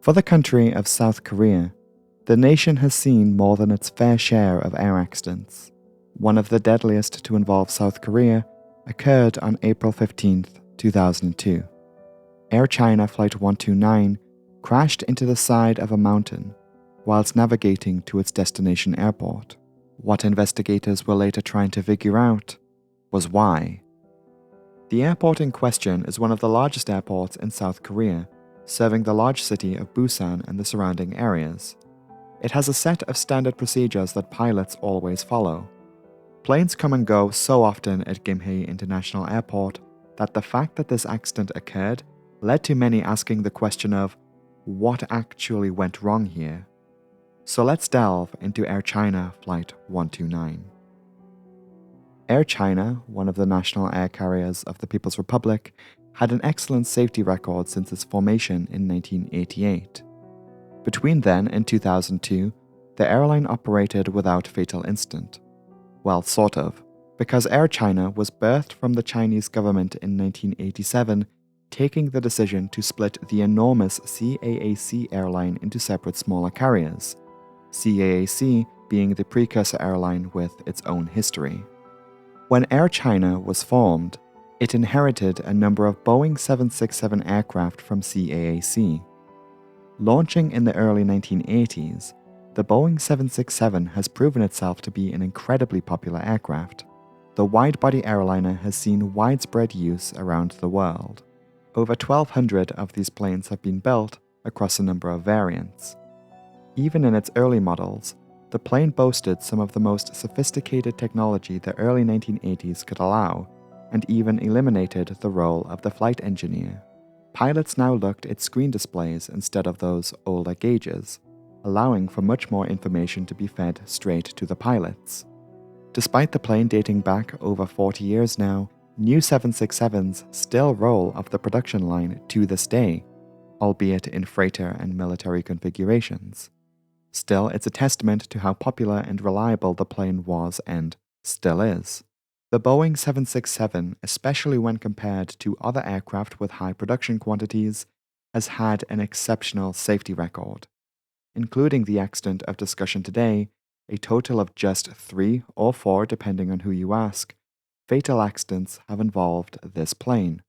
For the country of South Korea, the nation has seen more than its fair share of air accidents. One of the deadliest to involve South Korea occurred on April 15, 2002. Air China Flight 129 crashed into the side of a mountain whilst navigating to its destination airport. What investigators were later trying to figure out was why. The airport in question is one of the largest airports in South Korea, serving the large city of Busan and the surrounding areas. It has a set of standard procedures that pilots always follow. Planes come and go so often at Gimhae International Airport that the fact that this accident occurred led to many asking the question of what actually went wrong here. So let's delve into Air China Flight 129. Air China, one of the national air carriers of the People's Republic, had an excellent safety record since its formation in 1988. Between then and 2002, the airline operated without fatal incident. Well, sort of, because Air China was birthed from the Chinese government in 1987, taking the decision to split the enormous CAAC airline into separate smaller carriers, CAAC being the precursor airline with its own history. When Air China was formed, it inherited a number of Boeing 767 aircraft from CAAC. Launching in the early 1980s, the Boeing 767 has proven itself to be an incredibly popular aircraft. The wide-body airliner has seen widespread use around the world. Over 1,200 of these planes have been built across a number of variants. Even in its early models, the plane boasted some of the most sophisticated technology the early 1980s could allow, and even eliminated the role of the flight engineer. Pilots now looked at screen displays instead of those older gauges, allowing for much more information to be fed straight to the pilots. Despite the plane dating back over 40 years now, new 767s still roll off the production line to this day, albeit in freighter and military configurations. Still, it's a testament to how popular and reliable the plane was and still is. The Boeing 767, especially when compared to other aircraft with high production quantities, has had an exceptional safety record. Including the accident of discussion today, a total of just 3 or 4, depending on who you ask, fatal accidents have involved this plane.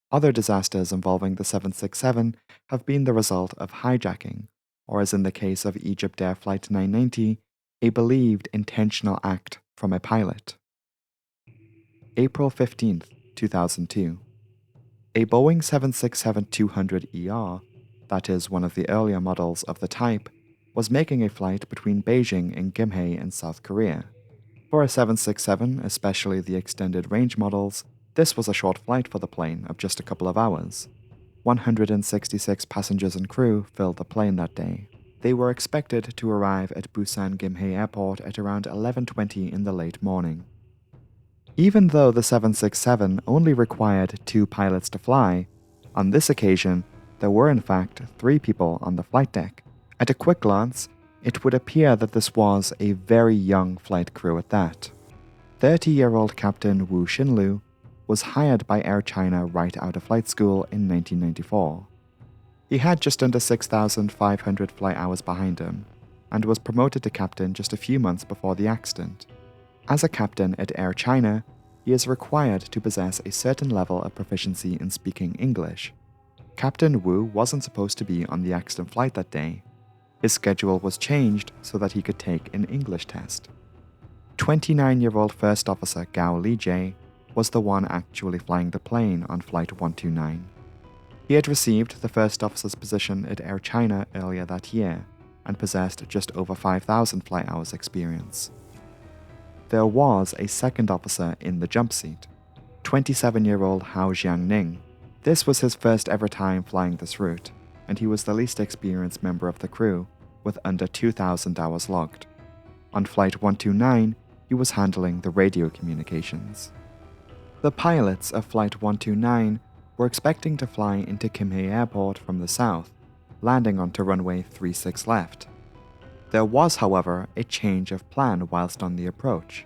Other disasters involving the 767 have been the result of hijacking, or as in the case of Egypt Air Flight 990, a believed intentional act from a pilot. April 15, 2002. A Boeing 767-200ER, that is one of the earlier models of the type, was making a flight between Beijing and Gimhae in South Korea. For a 767, especially the extended range models, this was a short flight for the plane of just a couple of hours. 166 passengers and crew filled the plane that day. They were expected to arrive at Busan Gimhae Airport at around 11:20 in the late morning. Even though the 767 only required 2 pilots to fly, on this occasion, there were in fact 3 people on the flight deck. At a quick glance, it would appear that this was a very young flight crew at that. 30-year-old Captain Wu Xinlu was hired by Air China right out of flight school in 1994. He had just under 6,500 flight hours behind him, and was promoted to captain just a few months before the accident. As a captain at Air China, he is required to possess a certain level of proficiency in speaking English. Captain Wu wasn't supposed to be on the accident flight that day. His schedule was changed so that he could take an English test. 29-year-old First Officer Gao Lijie was the one actually flying the plane on Flight 129. He had received the First Officer's position at Air China earlier that year and possessed just over 5,000 flight hours experience. There was a second officer in the jump seat, 27-year-old Hao Jiangning. This was his first ever time flying this route, and he was the least experienced member of the crew, with under 2,000 hours logged. On Flight 129, he was handling the radio communications. The pilots of Flight 129 were expecting to fly into Gimhae Airport from the south, landing onto runway 36 left. There was, however, a change of plan whilst on the approach.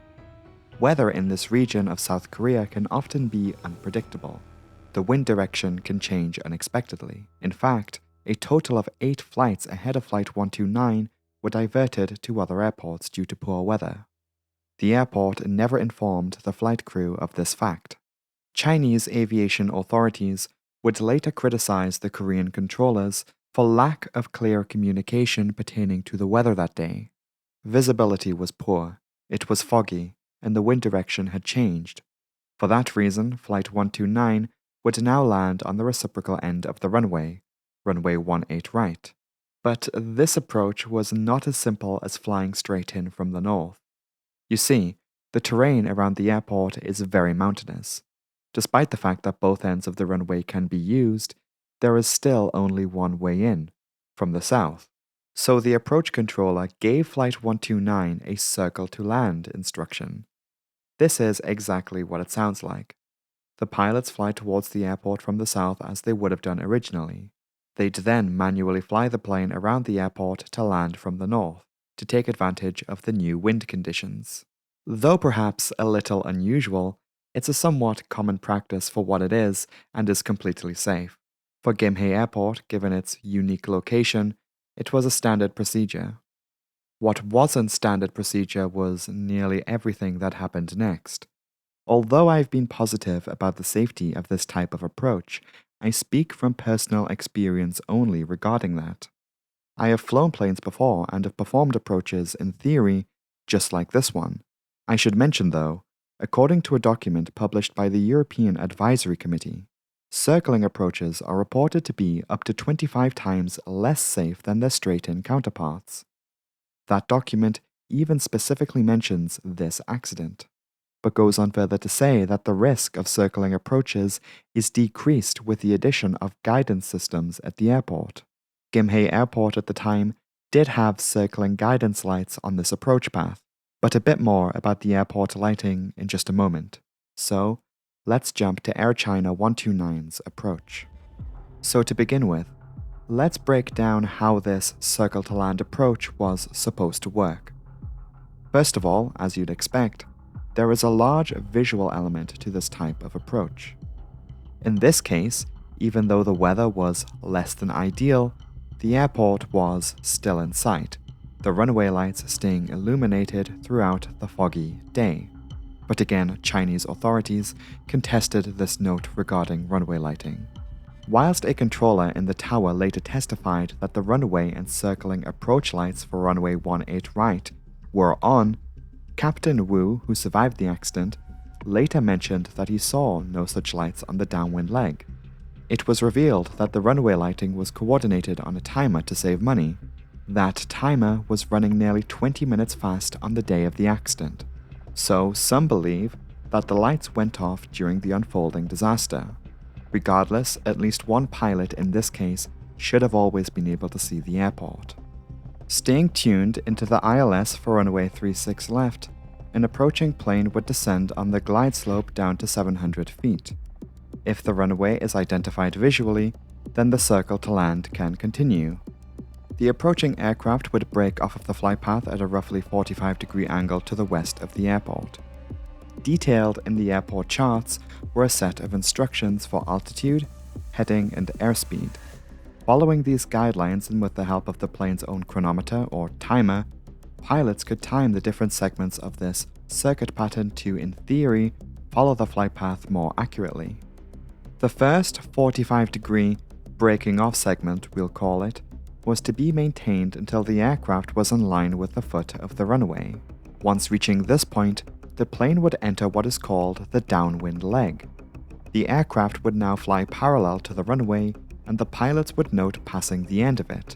Weather in this region of South Korea can often be unpredictable. The wind direction can change unexpectedly. In fact, A total of 8 flights ahead of Flight 129 were diverted to other airports due to poor weather. The airport never informed the flight crew of this fact. Chinese aviation authorities would later criticize the Korean controllers for lack of clear communication pertaining to the weather that day. Visibility was poor, it was foggy, and the wind direction had changed. For that reason, Flight 129 would now land on the reciprocal end of the runway, runway 18 right. But this approach was not as simple as flying straight in from the north. You see, the terrain around the airport is very mountainous. Despite the fact that both ends of the runway can be used, there is still only one way in, from the south. So the approach controller gave Flight 129 a circle to land instruction. This is exactly what it sounds like. The pilots fly towards the airport from the south as they would have done originally. They'd then manually fly the plane around the airport to land from the north, to take advantage of the new wind conditions. Though perhaps a little unusual, it's a somewhat common practice for what it is and is completely safe. For Gimhae Airport, given its unique location, it was a standard procedure. What wasn't standard procedure was nearly everything that happened next. Although I've been positive about the safety of this type of approach, I speak from personal experience only regarding that. I have flown planes before and have performed approaches in theory just like this one. I should mention, though, according to a document published by the European Advisory Committee, circling approaches are reported to be up to 25 times less safe than their straight-in counterparts. That document even specifically mentions this accident, but goes on further to say that the risk of circling approaches is decreased with the addition of guidance systems at the airport. Gimhae Airport at the time did have circling guidance lights on this approach path, but a bit more about the airport lighting in just a moment. So, let's jump to Air China 129's approach. So to begin with, let's break down how this circle-to-land approach was supposed to work. First of all, as you'd expect, there is a large visual element to this type of approach. In this case, even though the weather was less than ideal, the airport was still in sight, the runway lights staying illuminated throughout the foggy day. But again, Chinese authorities contested this note regarding runway lighting. Whilst a controller in the tower later testified that the runway and circling approach lights for runway 18 right were on, Captain Wu, who survived the accident, later mentioned that he saw no such lights on the downwind leg. It was revealed that the runway lighting was coordinated on a timer to save money. That timer was running nearly 20 minutes fast on the day of the accident. So some believe that the lights went off during the unfolding disaster. Regardless, at least one pilot in this case should have always been able to see the airport. Staying tuned into the ILS for runway 36 left, an approaching plane would descend on the glide slope down to 700 feet. If the runway is identified visually, then the circle to land can continue. The approaching aircraft would break off of the flight path at a roughly 45-degree angle to the west of the airport. Detailed in the airport charts were a set of instructions for altitude, heading, and airspeed. Following these guidelines and with the help of the plane's own chronometer or timer, pilots could time the different segments of this circuit pattern to, in theory, follow the flight path more accurately. The first 45-degree breaking off segment, we'll call it, was to be maintained until the aircraft was in line with the foot of the runway. Once reaching this point, the plane would enter what is called the downwind leg. The aircraft would now fly parallel to the runway, and the pilots would note passing the end of it.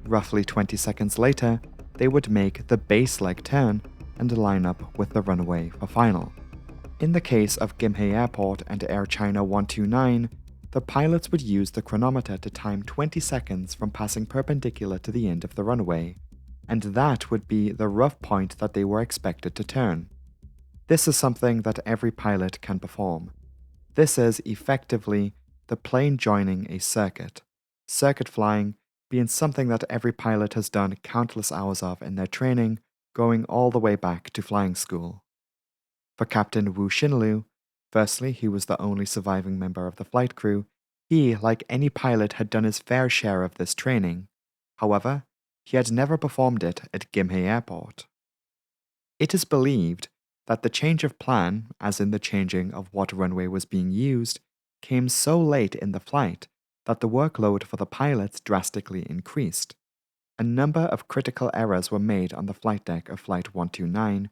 Roughly 20 seconds later, they would make the base leg turn and line up with the runway for final. In the case of Gimhae Airport and Air China 129, the pilots would use the chronometer to time 20 seconds from passing perpendicular to the end of the runway, and that would be the rough point that they were expected to turn. This is something that every pilot can perform. This is effectively the plane joining a circuit. Circuit flying being something that every pilot has done countless hours of in their training, going all the way back to flying school. For Captain Wu Xinlu, firstly, he was the only surviving member of the flight crew, He, like any pilot, had done his fair share of this training. However, he had never performed it at Gimhae Airport. It is believed that the change of plan, as in the changing of what runway was being used, came so late in the flight that the workload for the pilots drastically increased. A number of critical errors were made on the flight deck of Flight 129,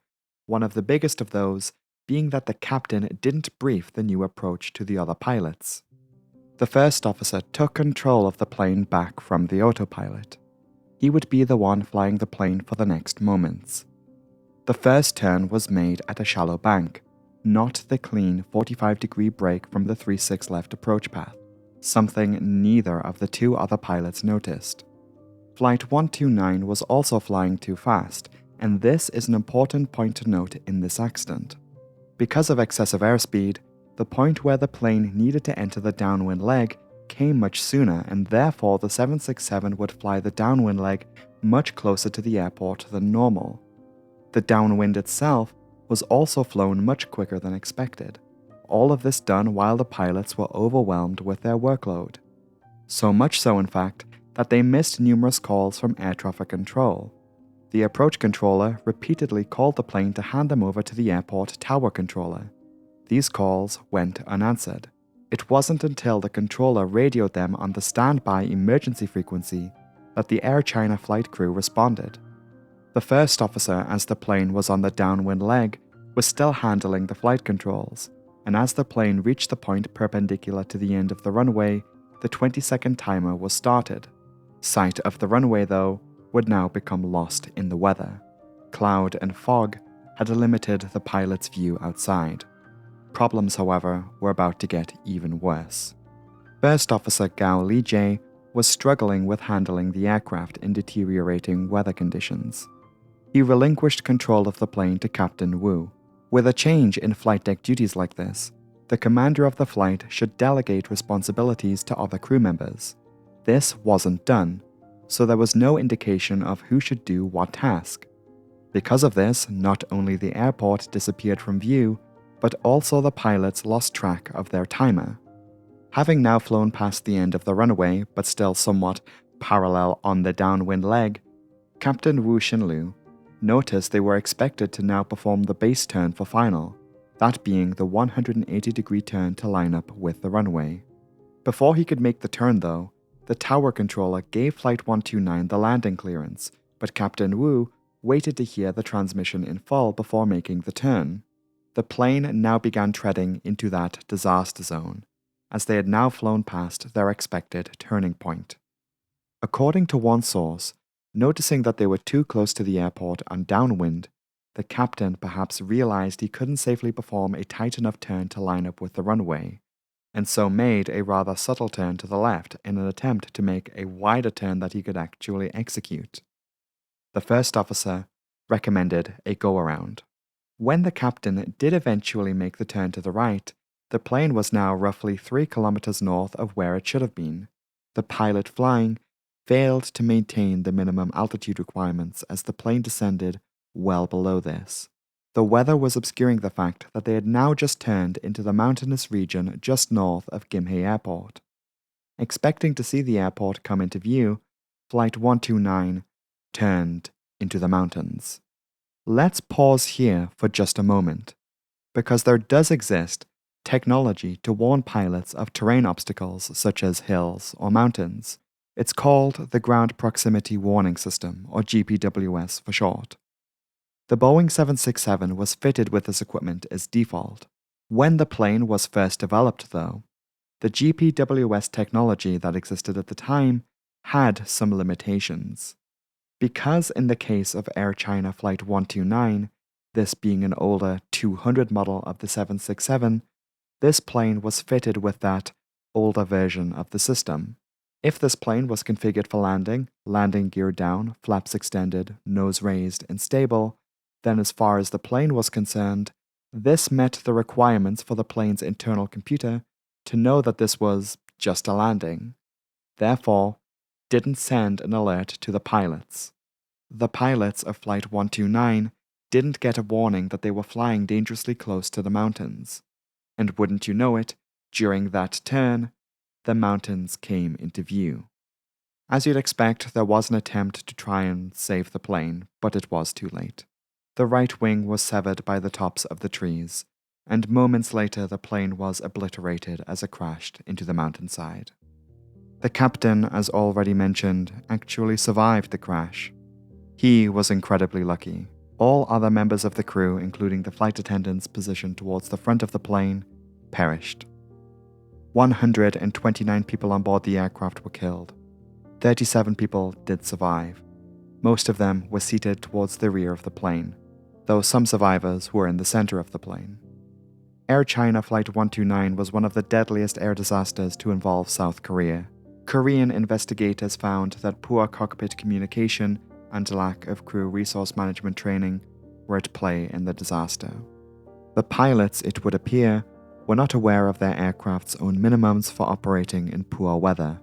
one of the biggest of those being that the captain didn't brief the new approach to the other pilots. The first officer took control of the plane back from the autopilot. He would be the one flying the plane for the next moments. The first turn was made at a shallow bank, not the clean 45-degree break from the 36 left approach path, something neither of the two other pilots noticed. Flight 129 was also flying too fast, and this is an important point to note in this accident. Because of excessive airspeed, the point where the plane needed to enter the downwind leg came much sooner, and therefore the 767 would fly the downwind leg much closer to the airport than normal. The downwind itself was also flown much quicker than expected, all of this done while the pilots were overwhelmed with their workload. So much so, in fact, that they missed numerous calls from air traffic control. The approach controller repeatedly called the plane to hand them over to the airport tower controller. These calls went unanswered. It wasn't until the controller radioed them on the standby emergency frequency that the Air China flight crew responded. The first officer, as the plane was on the downwind leg, was still handling the flight controls, and as the plane reached the point perpendicular to the end of the runway, the 20-second timer was started. Sight of the runway, though, would now become lost in the weather. Cloud and fog had limited the pilot's view outside. Problems, however, were about to get even worse. First Officer Gao Li-jae was struggling with handling the aircraft in deteriorating weather conditions. He relinquished control of the plane to Captain Wu. With a change in flight deck duties like this, the commander of the flight should delegate responsibilities to other crew members. This wasn't done, so there was no indication of who should do what task. Because of this, not only the airport disappeared from view, but also the pilots lost track of their timer. Having now flown past the end of the runway, but still somewhat parallel on the downwind leg, Captain Wu Xinlu noticed they were expected to now perform the base turn for final, that being the 180-degree turn to line up with the runway. Before he could make the turn, though, the tower controller gave Flight 129 the landing clearance, but Captain Wu waited to hear the transmission in full before making the turn. The plane now began treading into that disaster zone, as they had now flown past their expected turning point. According to one source, noticing that they were too close to the airport on downwind, the captain perhaps realized he couldn't safely perform a tight enough turn to line up with the runway, and so made a rather subtle turn to the left in an attempt to make a wider turn that he could actually execute. The first officer recommended a go-around. When the captain did eventually make the turn to the right, the plane was now roughly 3 kilometers north of where it should have been. The pilot flying failed to maintain the minimum altitude requirements as the plane descended well below this. The weather was obscuring the fact that they had now just turned into the mountainous region just north of Gimhae Airport. Expecting to see the airport come into view, Flight 129 turned into the mountains. Let's pause here for just a moment, because there does exist technology to warn pilots of terrain obstacles such as hills or mountains. It's called the Ground Proximity Warning System, or GPWS for short. The Boeing 767 was fitted with this equipment as default. When the plane was first developed, though, the GPWS technology that existed at the time had some limitations. Because in the case of Air China Flight 129, this being an older 200 model of the 767, this plane was fitted with that older version of the system. If this plane was configured for landing gear down, flaps extended, nose raised, and stable, then as far as the plane was concerned, this met the requirements for the plane's internal computer to know that this was just a landing. Therefore, didn't send an alert to the pilots. The pilots of Flight 129 didn't get a warning that they were flying dangerously close to the mountains. And wouldn't you know it, during that turn, the mountains came into view. As you'd expect, there was an attempt to try and save the plane, but it was too late. The right wing was severed by the tops of the trees, and moments later the plane was obliterated as it crashed into the mountainside. The captain, as already mentioned, actually survived the crash. He was incredibly lucky. All other members of the crew, including the flight attendants positioned towards the front of the plane, perished. 129 people on board the aircraft were killed. 37 people did survive. Most of them were seated towards the rear of the plane, though some survivors were in the center of the plane. Air China Flight 129 was one of the deadliest air disasters to involve South Korea. Korean investigators found that poor cockpit communication and lack of crew resource management training were at play in the disaster. The pilots, it would appear, were not aware of their aircraft's own minimums for operating in poor weather.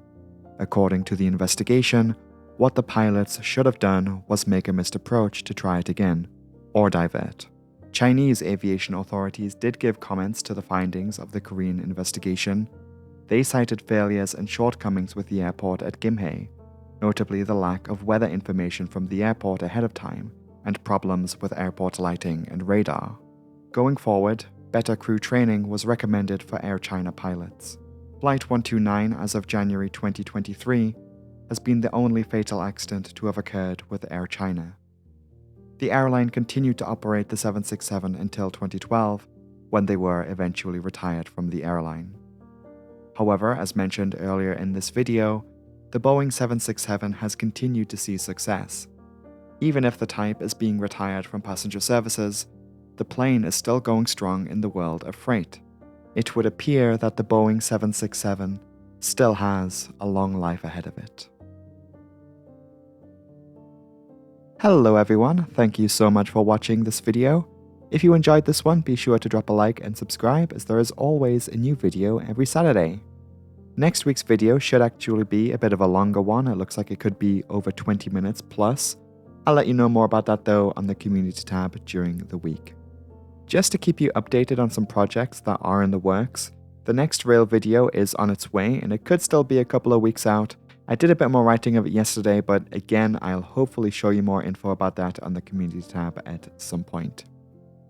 According to the investigation, what the pilots should have done was make a missed approach to try it again, or divert. Chinese aviation authorities did give comments to the findings of the Korean investigation. They cited failures and shortcomings with the airport at Gimhae, notably the lack of weather information from the airport ahead of time and problems with airport lighting and radar. Going forward, better crew training was recommended for Air China pilots. Flight 129, as of January 2023, has been the only fatal accident to have occurred with Air China. The airline continued to operate the 767 until 2012, when they were eventually retired from the airline. However, as mentioned earlier in this video, the Boeing 767 has continued to see success. Even if the type is being retired from passenger services, the plane is still going strong in the world of freight. It would appear that the Boeing 767 still has a long life ahead of it. Hello everyone, thank you so much for watching this video. If you enjoyed this one, be sure to drop a like and subscribe, as there is always a new video every Saturday. Next week's video should actually be a bit of a longer one. It looks like it could be over 20 minutes plus. I'll let you know more about that though on the community tab during the week. Just to keep you updated on some projects that are in the works, the next rail video is on its way and it could still be a couple of weeks out. I did a bit more writing of it yesterday, but again, I'll hopefully show you more info about that on the community tab at some point.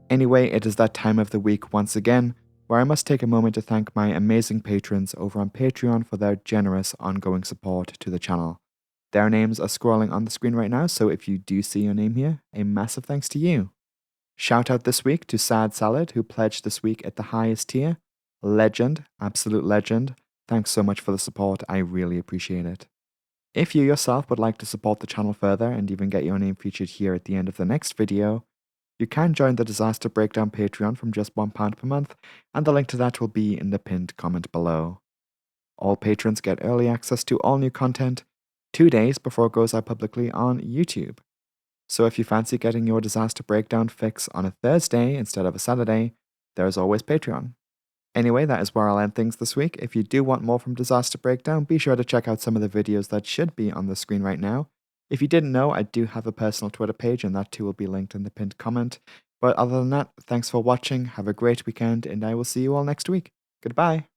Anyway, it is that time of the week once again, where I must take a moment to thank my amazing patrons over on Patreon for their generous ongoing support to the channel. Their names are scrolling on the screen right now, so if you do see your name here, a massive thanks to you. Shout out this week to Sad Salad, who pledged this week at the highest tier. Legend, absolute legend. Thanks so much for the support, I really appreciate it. If you yourself would like to support the channel further and even get your name featured here at the end of the next video, you can join the Disaster Breakdown Patreon from just £1 per month, and the link to that will be in the pinned comment below. All patrons get early access to all new content 2 days before it goes out publicly on YouTube. So if you fancy getting your Disaster Breakdown fix on a Thursday instead of a Saturday, there's always Patreon. Anyway, that is where I'll end things this week. If you do want more from Disaster Breakdown, be sure to check out some of the videos that should be on the screen right now. If you didn't know, I do have a personal Twitter page, and that too will be linked in the pinned comment. But other than that, thanks for watching, have a great weekend, and I will see you all next week. Goodbye!